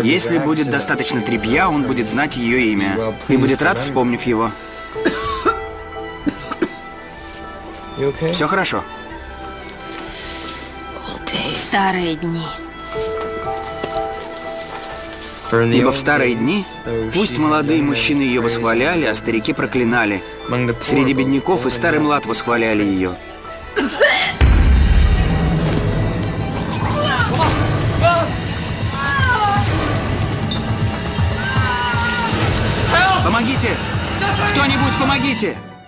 Если будет достаточно тряпья, он будет знать ее имя и будет рад, вспомнив его. Все хорошо. Старые дни. Ибо в старые дни пусть молодые мужчины ее восхваляли, а старики проклинали. Среди бедняков и старый млад восхваляли ее. Помогите! Кто-нибудь, помогите!